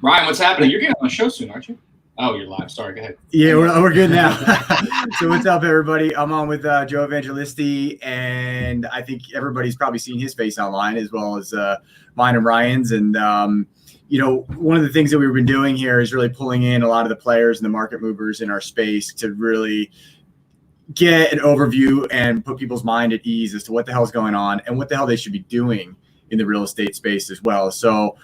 Ryan, what's happening? You're getting on the show soon, aren't you? Oh, you're live. Sorry, go ahead. Yeah, we're good now. So what's up, everybody? I'm on with Joe Evangelisti, and I think everybody's probably seen his face online as well as mine and Ryan's. And, one of the things that we've been doing here is really pulling in a lot of the players and the market movers in our space to really get an overview and put people's mind at ease as to what the hell's going on and what the hell they should be doing in the real estate space as well. So,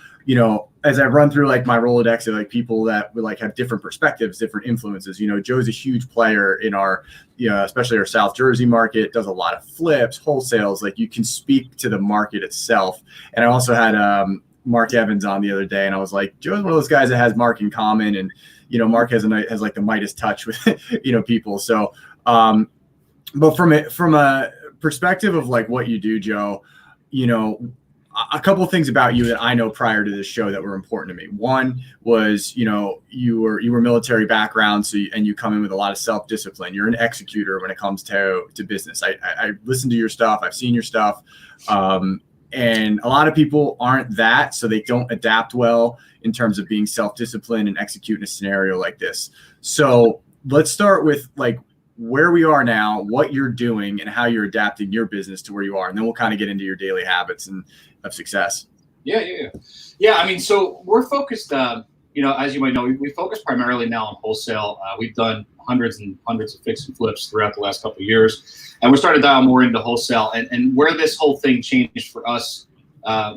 as I run through like my Rolodex of like people that would like have different perspectives, different influences, Joe's a huge player in our, especially our South Jersey market, does a lot of flips, wholesales, like you can speak to the market itself. And I also had Mark Evans on the other day, and I was like, Joe's one of those guys that has Mark in common. And, Mark has like the Midas touch with, people. So, but from a perspective of like what you do, Joe, a couple of things about you that I know prior to this show that were important to me. One was, you were military background, and you come in with a lot of self-discipline. You're an executor when it comes to business. I listened to your stuff. I've seen your stuff. And a lot of people aren't that, so they don't adapt well in terms of being self-disciplined and execute in a scenario like this. So let's start with like where we are now, what you're doing, and how you're adapting your business to where you are. And then we'll kind of get into your daily habits and of success. Yeah. I mean, so we're focused, as you might know, we focus primarily now on wholesale. We've done hundreds and hundreds of fix and flips throughout the last couple of years. And we're starting to dial more into wholesale. And where this whole thing changed for us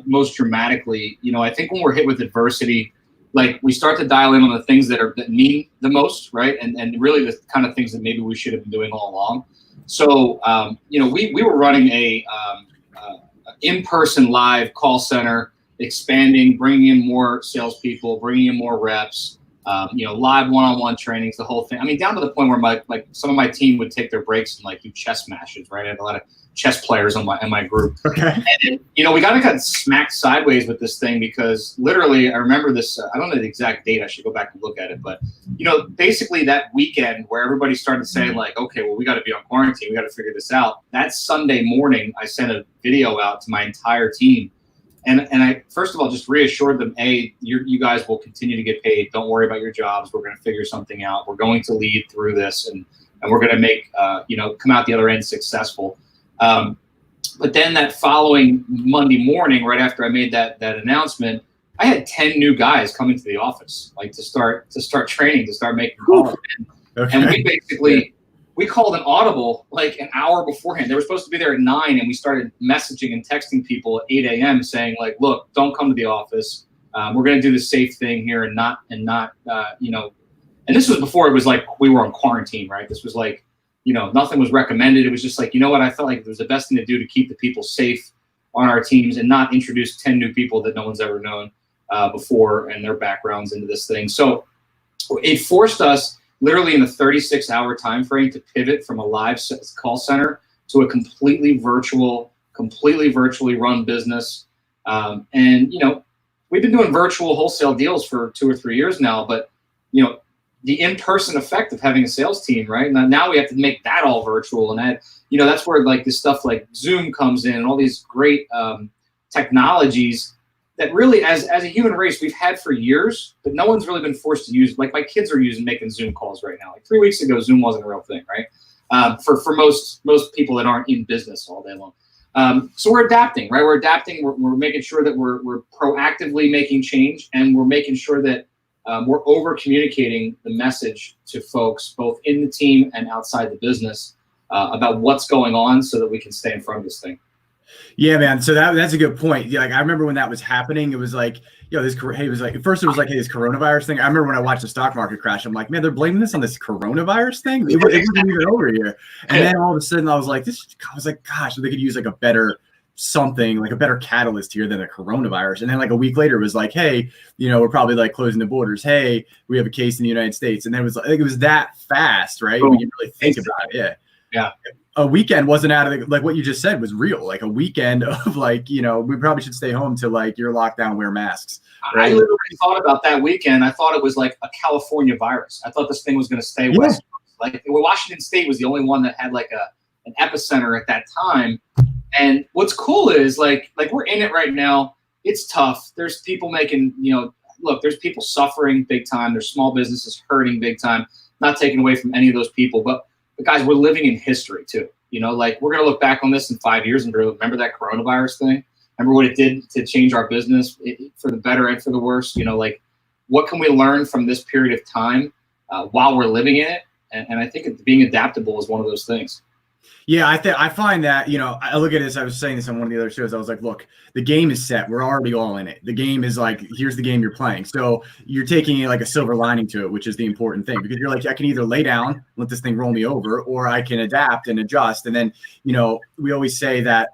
most dramatically, I think when we're hit with adversity, like we start to dial in on the things that mean the most, right? And really the kind of things that maybe we should have been doing all along. So, we were running a in-person live call center, expanding, bringing in more salespeople, bringing in more reps, live one-on-one trainings, the whole thing. I mean, down to the point where some of my team would take their breaks and like do chess matches, right? I had a lot of chess players in my group. Okay. And we got smacked sideways with this thing because literally, I remember this. I don't know the exact date. I should go back and look at it. But basically that weekend where everybody started saying like, okay, well, we got to be on quarantine. We got to figure this out. That Sunday morning, I sent a video out to my entire team. And I, first of all, just reassured them, you guys will continue to get paid. Don't worry about your jobs. We're going to figure something out. We're going to lead through this, and we're going to make, come out the other end successful. But then that following Monday morning, right after I made that announcement, I had 10 new guys coming to the office, like to start training, to start making calls. Okay. And we basically, we called an audible like an hour beforehand. They were supposed to be there at 9, and we started messaging and texting people at 8 a.m. saying like, look, don't come to the office. We're going to do the safe thing here and not, and this was before it was like we were on quarantine, right? This was like, nothing was recommended. It was just like, what? I felt like it was the best thing to do to keep the people safe on our teams and not introduce 10 new people that no one's ever known before and their backgrounds into this thing. So it forced us literally in a 36-hour time frame to pivot from a live call center to a completely virtually run business. And we've been doing virtual wholesale deals for 2 or 3 years now, but the in-person effect of having a sales team, right? Now we have to make that all virtual, and that's where like this stuff like Zoom comes in and all these great technologies that really, as a human race, we've had for years, but no one's really been forced to use. Like my kids are making Zoom calls right now. Like 3 weeks ago, Zoom wasn't a real thing, right? For most people that aren't in business all day long. So we're adapting, right? We're adapting. We're making sure that we're proactively making change, and we're making sure that we're over communicating the message to folks both in the team and outside the business about what's going on so that we can stay in front of this thing. Yeah, man. So that's a good point. Yeah, like I remember when that was happening, it was like, it was like, at first it was like, hey, this coronavirus thing. I remember when I watched the stock market crash, I'm like, man, they're blaming this on this coronavirus thing. It wasn't even over here. And then all of a sudden I was like, gosh, they could use like a better something, like a better catalyst here than a coronavirus. And then like a week later it was like, hey, we're probably like closing the borders. Hey, we have a case in the United States. And then it was like, it was that fast, right? When you really think about it. Yeah. A weekend wasn't out of the, like what you just said was real. Like a weekend of like, we probably should stay home to like your lockdown, wear masks. Right? I literally thought about that weekend. I thought it was like a California virus. I thought this thing was going to stay west. Like Washington State was the only one that had like an epicenter at that time. And what's cool is like we're in it right now. It's tough. There's people making, look, there's people suffering big time. There's small businesses hurting big time. Not taking away from any of those people, but guys, we're living in history too. Like we're going to look back on this in 5 years and go, remember that coronavirus thing? Remember what it did to change our business for the better and for the worse? Like what can we learn from this period of time while we're living in it? And I think being adaptable is one of those things. Yeah, I find that, I look at this, I was saying this on one of the other shows, I was like, look, the game is set. We're already all in it. The game is like, here's the game you're playing. So you're taking like a silver lining to it, which is the important thing, because you're like, I can either lay down, let this thing roll me over, or I can adapt and adjust. And then, we always say that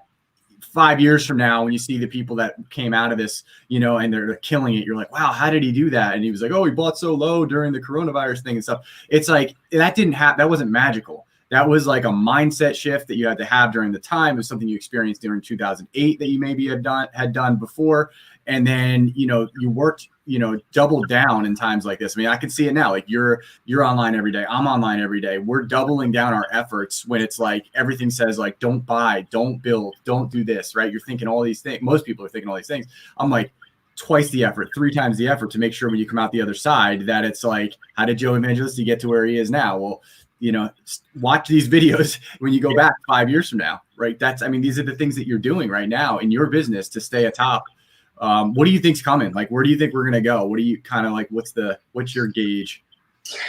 5 years from now, when you see the people that came out of this, and they're killing it, you're like, wow, how did he do that? And he was like, oh, he bought so low during the coronavirus thing and stuff. It's like, that didn't happen. That wasn't magical. That was like a mindset shift that you had to have during the time. It was something you experienced during 2008 that you maybe had done before. And then, you worked, doubled down in times like this. I mean, I can see it now. Like you're online every day. I'm online every day. We're doubling down our efforts when it's like everything says like, don't buy, don't build, don't do this, right? You're thinking all these things. Most people are thinking all these things. I'm like, twice the effort, 3 times the effort to make sure when you come out the other side that it's like, how did Joe Evangelisti get to where he is now? Well, watch these videos when you go back 5 years from now, right? These are the things that you're doing right now in your business to stay atop. What do you think's coming? Like, where do you think we're going to go? What do you kind of like, what's your gauge?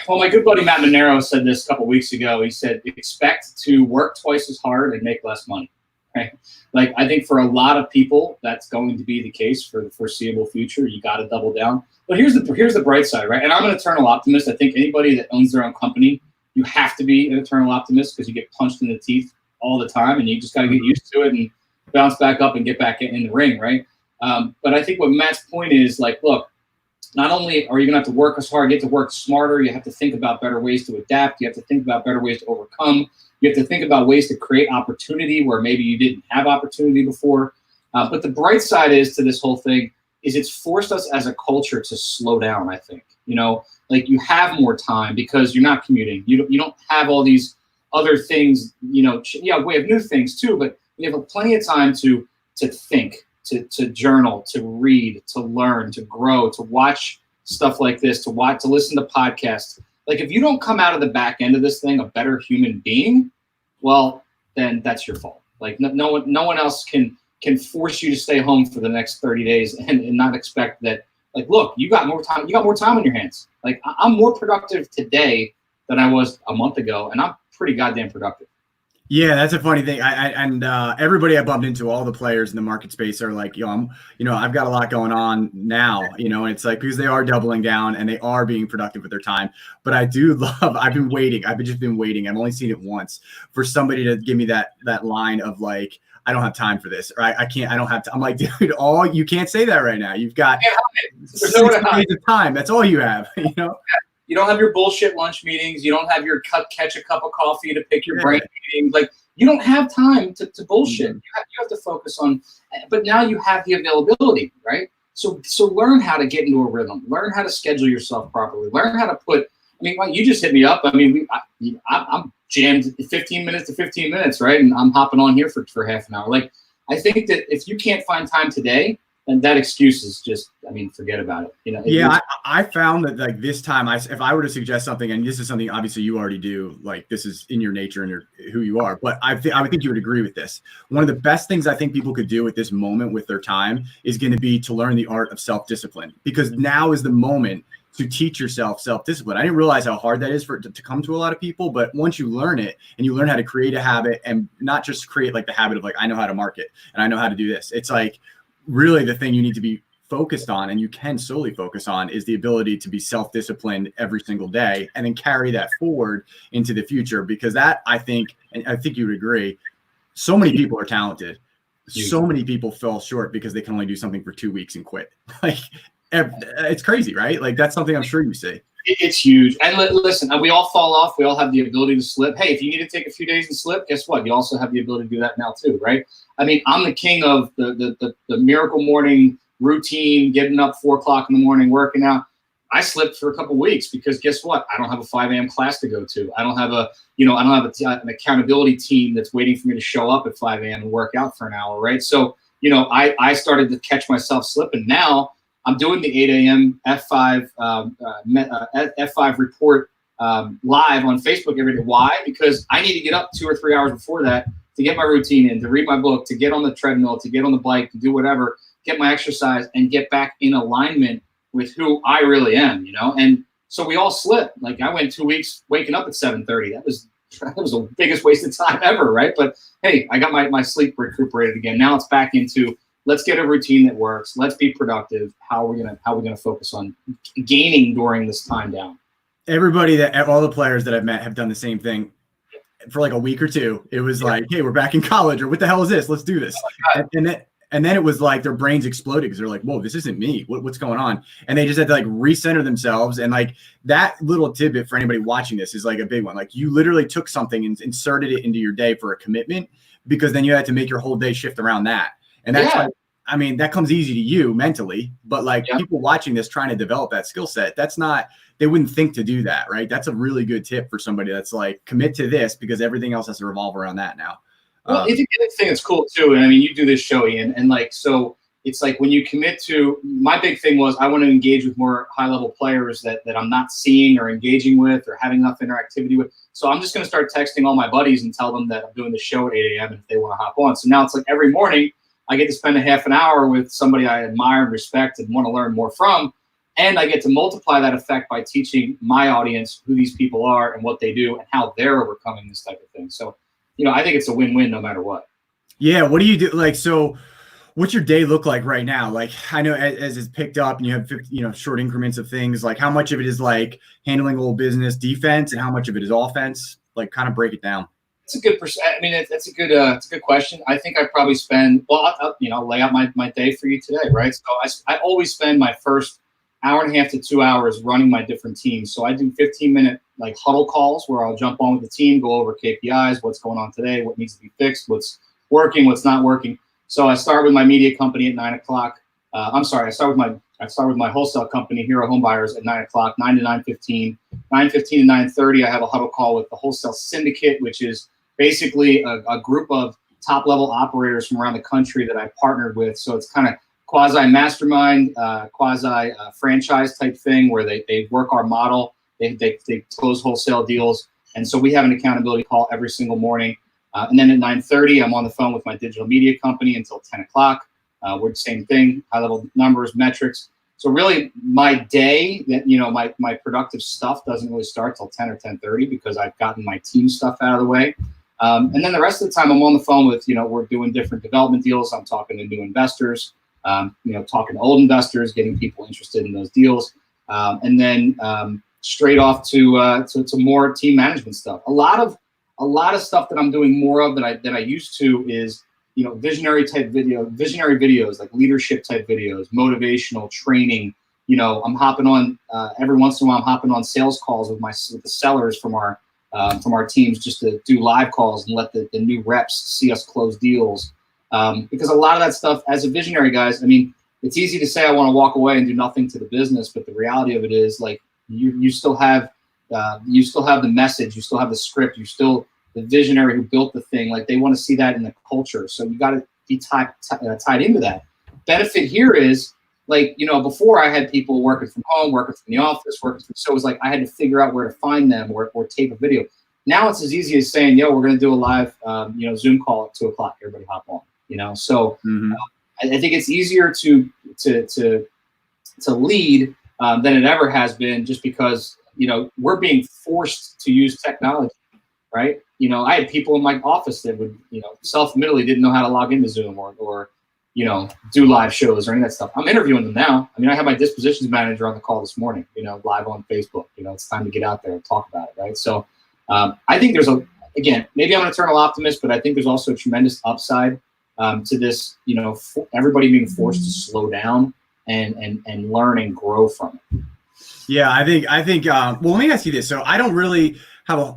Well, my good buddy, Matt Monero, said this a couple weeks ago. He said, expect to work twice as hard and make less money, right? Like, I think for a lot of people, that's going to be the case for the foreseeable future. You got to double down. But here's the bright side, right? And I'm an eternal optimist. I think anybody that owns their own company, you have to be an eternal optimist because you get punched in the teeth all the time, and you just got to get used to it and bounce back up and get back in the ring, right? But I think what Matt's point is, like, look, not only are you going to have to work as hard, you have to work smarter, you have to think about better ways to adapt, you have to think about better ways to overcome, you have to think about ways to create opportunity where maybe you didn't have opportunity before. But the bright side is to this whole thing is it's forced us as a culture to slow down, I think. Like you have more time because you're not commuting. You don't have all these other things, we have new things too, but we have plenty of time to think, to journal, to read, to learn, to grow, to watch stuff like this, to listen to podcasts. Like if you don't come out of the back end of this thing a better human being, well, then that's your fault. Like no one else can force you to stay home for the next 30 days and not expect that. Like, look, you got more time. You got more time on your hands. Like, I'm more productive today than I was a month ago, and I'm pretty goddamn productive. Yeah, that's a funny thing. Everybody I bumped into, all the players in the market space are like, I've got a lot going on now, and it's like, because they are doubling down and they are being productive with their time. But I do I've been waiting. I've just been waiting. I've only seen it once for somebody to give me that line of like, I don't have time for this, or I don't have to. I'm like, dude, you can't say that right now. You've got 6 days of time. That's all you have, You don't have your bullshit lunch meetings. You don't have your catch a cup of coffee to pick your brain meetings. Like, you don't have time to bullshit. You have to focus on, but now you have the availability, right? So learn how to get into a rhythm. Learn how to schedule yourself properly. Learn how to put, you just hit me up. I'm jammed 15 minutes to 15 minutes, right? And I'm hopping on here for half an hour. Like, I think that if you can't find time today, then that excuse is just, forget about it. I found that like this time, if I were to suggest something, and this is something obviously you already do, like this is in your nature and who you are, but I would think you would agree with this. One of the best things I think people could do at this moment with their time is going to be to learn the art of self-discipline, because now is the moment to teach yourself self-discipline. I didn't realize how hard that is for it to come to a lot of people, but once you learn it and you learn how to create a habit, and not just create like the habit of like, I know how to market and I know how to do this. It's like really the thing you need to be focused on, and you can solely focus on, is the ability to be self-disciplined every single day and then carry that forward into the future. Because that, I think, and I think you would agree, so many people are talented. So many people fell short because they can only do something for 2 weeks and quit. Like, it's crazy, right? Like, that's something I'm sure you see. It's huge. And listen, we all fall off. We all have the ability to slip. Hey, if you need to take a few days and slip, guess what? You also have the ability to do that now too, right? I'm the king of the miracle morning routine, getting up 4 o'clock in the morning, working out. I slipped for a couple of weeks because guess what? I don't have a 5 a.m. class to go to. I don't have an accountability team that's waiting for me to show up at 5 a.m. and work out for an hour, right? So, I started to catch myself slipping. Now I'm doing the 8 a.m. F5 F5 report live on Facebook every day. Why? Because I need to get up 2 or 3 hours before that to get my routine in, to read my book, to get on the treadmill, to get on the bike, to do whatever, get my exercise, and get back in alignment with who I really am, And so we all slip. Like I went 2 weeks waking up at 7:30. That was the biggest waste of time ever, right? But hey, I got my sleep recuperated again. Now it's back into let's get a routine that works. Let's be productive. How are we gonna focus on gaining during this time down? All the players that I've met have done the same thing for like a week or two. It was like, hey, we're back in college, or what the hell is this? Let's do this. And then it was like their brains exploded because they're like, whoa, this isn't me. What's going on? And they just had to like recenter themselves. And like that little tidbit for anybody watching this is like a big one. Like you literally took something and inserted it into your day for a commitment, because then you had to make your whole day shift around that. And that's like, I mean, that comes easy to you mentally, but like people watching this trying to develop that skill set, they wouldn't think to do that, right? That's a really good tip for somebody that's like, commit to this because everything else has to revolve around that now. Well, I think the other thing that's cool too, and I mean, you do this show, Ian, and like, so it's like when you commit to, my big thing was I want to engage with more high-level players that I'm not seeing or engaging with or having enough interactivity with. So I'm just going to start texting all my buddies and tell them that I'm doing the show at 8 a.m. and if they want to hop on. So now it's like every morning I get to spend a half an hour with somebody I admire and respect and want to learn more from. And I get to multiply that effect by teaching my audience who these people are and what they do and how they're overcoming this type of thing. So, I think it's a win-win no matter what. Yeah. What do you do? Like, so what's your day look like right now? Like, I know as it's picked up and you have, short increments of things, like how much of it is like handling a little business defense and how much of it is offense? Like kind of break it down. It's a good I mean, it's a good question. I think I probably spend, I'll lay out my day for you today, right? So I always spend my first hour and a half to 2 hours running my different teams. So I do 15-minute like huddle calls where I'll jump on with the team, go over KPIs, what's going on today, what needs to be fixed, what's working, what's not working. So I start with my media company at 9 o'clock. I start with my wholesale company, Hero Home Buyers, at 9 o'clock, 9 to 9:15. 9:15 to 9:30, I have a huddle call with the wholesale syndicate, which is basically a group of top-level operators from around the country that I partnered with. So it's kind of quasi-mastermind, quasi-franchise type thing where they work our model. They close wholesale deals. And so we have an accountability call every single morning. And then at 9:30, I'm on the phone with my digital media company until 10 o'clock. We're the same thing, high-level numbers, metrics. So really my day, my productive stuff doesn't really start till 10 or 10:30 because I've gotten my team stuff out of the way. And then the rest of the time I'm on the phone with, we're doing different development deals. I'm talking to new investors, talking to old investors, getting people interested in those deals. And then straight off to more team management stuff. A lot of stuff that I'm doing more of than I used to is, visionary videos, like leadership type videos, motivational training. I'm hopping on every once in a while. I'm hopping on sales calls with the sellers from our teams just to do live calls and let the new reps see us close deals. Because a lot of that stuff, as a visionary, guys, I mean, it's easy to say I want to walk away and do nothing to the business, but the reality of it is, like, you still have the message, you still have the script, you still the visionary who built the thing. Like, they want to see that in the culture, so you got to be tied into that. Benefit here is, like, before I had people working from home, working from the office, so it was like I had to figure out where to find them or tape a video. Now it's as easy as saying, "Yo, we're going to do a live, Zoom call at 2 o'clock. Everybody hop on." So I think it's easier to lead than it ever has been, just because we're being forced to use technology, right? I had people in my office that would self-admittedly didn't know how to log into Zoom or do live shows or any of that stuff. I'm interviewing them now. I mean, I had my dispositions manager on the call this morning, live on Facebook. It's time to get out there and talk about it, right? So I think there's maybe I'm an eternal optimist, but I think there's also a tremendous upside to this, everybody being forced to slow down and learn and grow from it. Yeah, I think. Well, let me ask you this. So I don't really have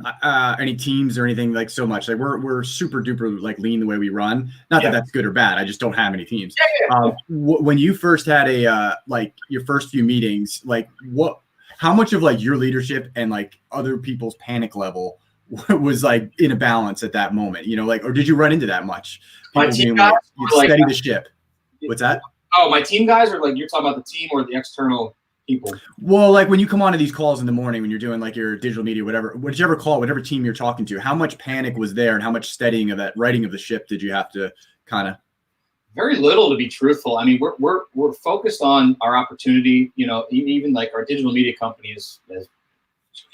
any teams or anything like so much. Like we're super duper like lean the way we run. Not that that's good or bad. I just don't have any teams. When you first had your first few meetings, like how much of like your leadership and like other people's panic level was like in a balance at that moment? Or did you run into that much? My team being, like, steady the ship. What's that? Oh, my team guys, or like you're talking about the team or the external people? Well, like when you come onto these calls in the morning, when you're doing like your digital media, whichever call, whatever team you're talking to, how much panic was there and how much steadying of that writing of the ship did you have to kind of? Very little, to be truthful. I mean, we're focused on our opportunity. You know, even like our digital media company has a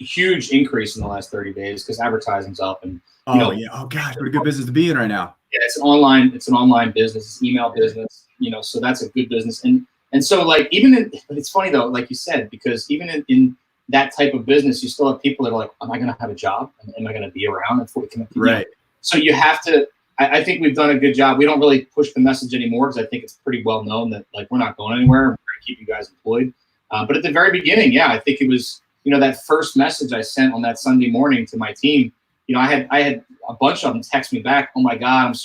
huge increase in the last 30 days because advertising's up, and Yeah, oh gosh, what a good business to be in right now. Yeah, it's an online business, it's email business, so that's a good business. And so like but it's funny though, like you said, because even in that type of business, you still have people that are like, am I going to have a job? Am I going to be around? Right. So you have to, I think we've done a good job. We don't really push the message anymore because I think it's pretty well known that like, we're not going anywhere. We're going to keep you guys employed. But at the very beginning, yeah, I think it was, that first message I sent on that Sunday morning to my team, I had a bunch of them text me back. Oh my God,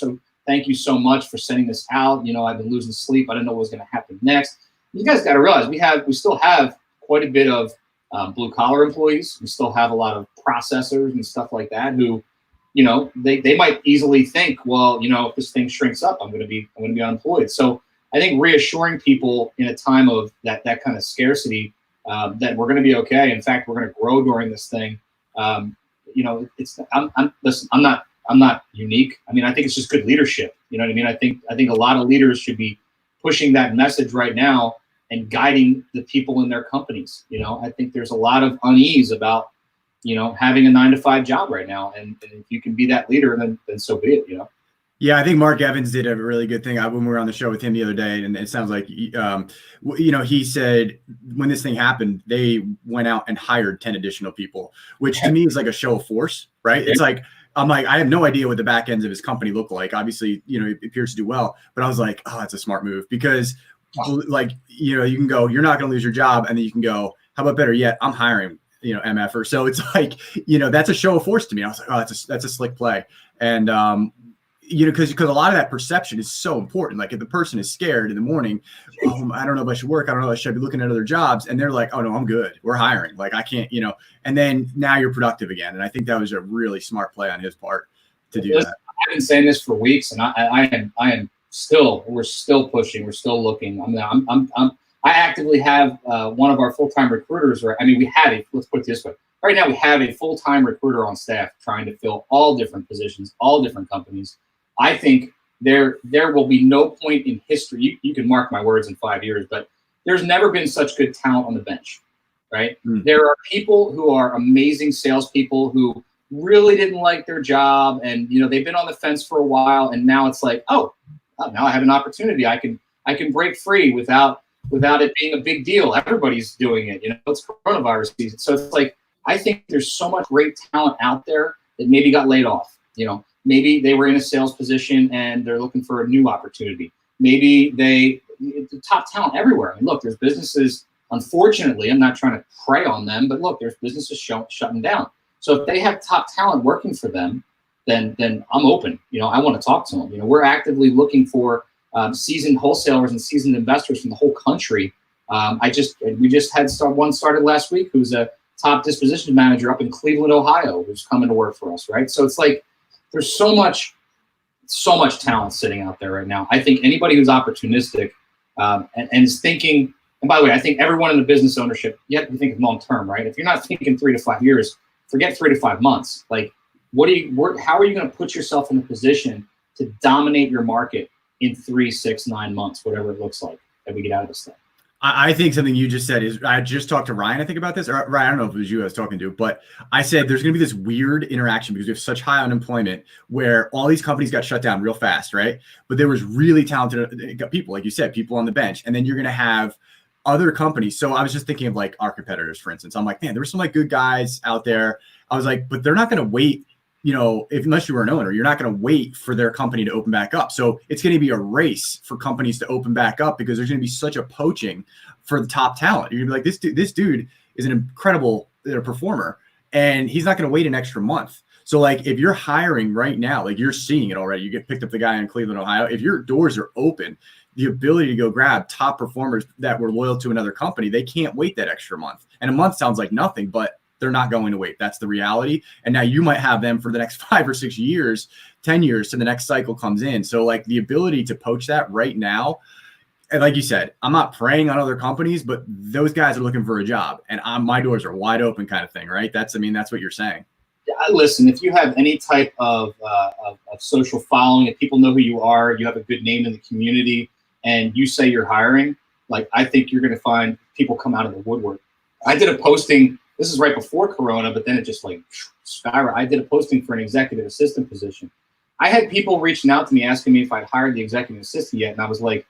thank you so much for sending this out. I've been losing sleep. I didn't know what was going to happen next. You guys got to realize we still have quite a bit of blue collar employees. We still have a lot of processors and stuff like that who, they might easily think, well, if this thing shrinks up, I'm going to be unemployed. So I think reassuring people in a time of that kind of scarcity, that we're going to be okay. In fact, we're going to grow during this thing. Listen, I'm not unique. I mean, I think it's just good leadership. You know what I mean? I think a lot of leaders should be pushing that message right now and guiding the people in their companies. I think there's a lot of unease about, having a 9-to-5 job right now. And if you can be that leader, then so be it, Yeah, I think Mark Evans did a really good thing when we were on the show with him the other day, and it sounds like, he said when this thing happened, they went out and hired 10 additional people, which to me is like a show of force, right? Yeah. It's like, I'm like, I have no idea what the back ends of his company look like. Obviously, it appears to do well, but I was like, oh, that's a smart move because like, you can go, you're not going to lose your job. And then you can go, how about better yet, I'm hiring, MFer. So it's like, that's a show of force to me. I was like, oh, that's a slick play. And, because a lot of that perception is so important. Like if the person is scared in the morning, I don't know if I should work. I don't know if I should be looking at other jobs. And they're like, oh no, I'm good. We're hiring. Like I can't, and then now you're productive again. And I think that was a really smart play on his part to do that. I've been saying this for weeks, and we're still pushing. We're still looking. I actively have one of our full-time recruiters, let's put it this way. Right now we have a full-time recruiter on staff trying to fill all different positions, all different companies. I think there will be no point in history. You can mark my words in 5 years, but there's never been such good talent on the bench, right? There are people who are amazing salespeople who really didn't like their job, and they've been on the fence for a while, and now it's like, now I have an opportunity. I can break free without it being a big deal. Everybody's doing it. It's coronavirus season, so it's like I think there's so much great talent out there that maybe got laid off. Maybe they were in a sales position and they're looking for a new opportunity. Maybe the top talent everywhere. I mean, look, there's businesses, unfortunately, I'm not trying to prey on them, but look, there's businesses shutting down. So if they have top talent working for them, then I'm open. I want to talk to them. We're actively looking for seasoned wholesalers and seasoned investors from the whole country. We just had one started last week who's a top disposition manager up in Cleveland, Ohio, who's coming to work for us, right? So it's like there's so much talent sitting out there right now. I think anybody who's opportunistic and is thinking, and by the way, I think everyone in the business ownership, you have to think long term, right? If you're not thinking 3 to 5 years, forget 3 to 5 months. Like, how are you going to put yourself in a position to dominate your market in 3, 6, 9 months, whatever it looks like that we get out of this thing? I think something you just said is, I just talked to Ryan, I think, about this. Or Ryan, I don't know if it was you I was talking to, but I said there's going to be this weird interaction because we have such high unemployment where all these companies got shut down real fast, right? But there was really talented people, like you said, people on the bench. And then you're going to have other companies. So I was just thinking of like our competitors, for instance. I'm like, man, there were some like good guys out there. I was like, but they're not going to wait. Unless you were an owner, you're not going to wait for their company to open back up. So it's going to be a race for companies to open back up because there's going to be such a poaching for the top talent. You're going to be like, this dude is an incredible performer, and he's not going to wait an extra month. So like if you're hiring right now, like you're seeing it already, you get picked up the guy in Cleveland, Ohio. If your doors are open, the ability to go grab top performers that were loyal to another company, they can't wait that extra month. And a month sounds like nothing, but they're not going to wait. That's the reality. And now you might have them for the next 5 or 6 years, 10 years to the next cycle comes in. So like the ability to poach that right now, and like you said, I'm not preying on other companies, but those guys are looking for a job, and my doors are wide open, kind of thing, right? That's what you're saying. Yeah, listen, if you have any type of social following, if people know who you are, you have a good name in the community, and you say you're hiring, like, I think you're going to find people come out of the woodwork. I did a posting. This is right before Corona, but then it just like skyrocketed. I did a posting for an executive assistant position. I had people reaching out to me asking me if I'd hired the executive assistant yet, and I was like,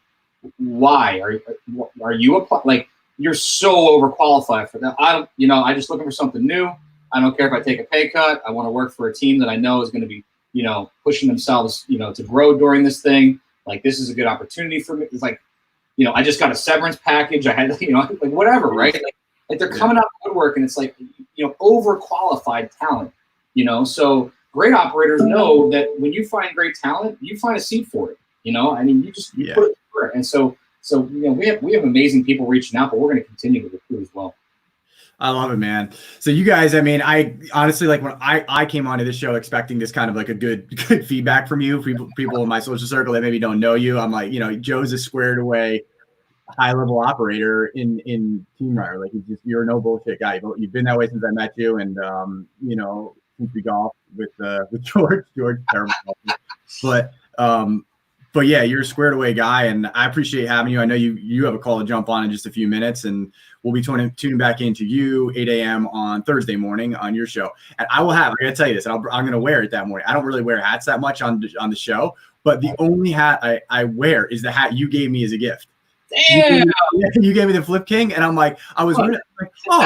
"Why are you like, you're so overqualified for that? I just looking for something new. I don't care if I take a pay cut. I want to work for a team that I know is going to be, pushing themselves, to grow during this thing. Like, this is a good opportunity for me. It's like, I just got a severance package. I had, like whatever, right? Like they're coming out of the woodwork, and it's like, overqualified talent, So great operators know that when you find great talent, you find a seat for it. I mean, you put it through it. And so we have amazing people reaching out, but we're going to continue to recruit as well. I love it, man. So you guys, I mean, I honestly, like, when I came onto this show expecting this kind of like a good feedback from you, people in my social circle that maybe don't know you. I'm like, Joe's a squared away high level operator in Team Rider. Like, you're a no bullshit guy. You've been that way since I met you, and since we golfed with George, terrible. But yeah, you're a squared away guy, and I appreciate having you. I know you have a call to jump on in just a few minutes, and we'll be tuning back into you 8 a.m. on Thursday morning on your show. And I got to tell you this, and I'm going to wear it that morning. I don't really wear hats that much on the show, but the only hat I wear is the hat you gave me as a gift. Damn! You gave me the Flip King, and I'm like, Joe, I'm going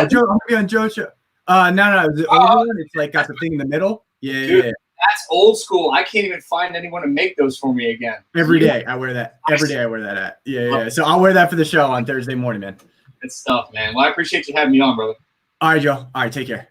to be on Joe's show. No, it's the over one. It's like got the thing in the middle. Yeah, dude, yeah. That's old school. I can't even find anyone to make those for me again. Every day I wear that. Every day I wear that hat. Yeah. So I'll wear that for the show on Thursday morning, man. Good stuff, man. Well, I appreciate you having me on, brother. All right, Joe. All right, take care.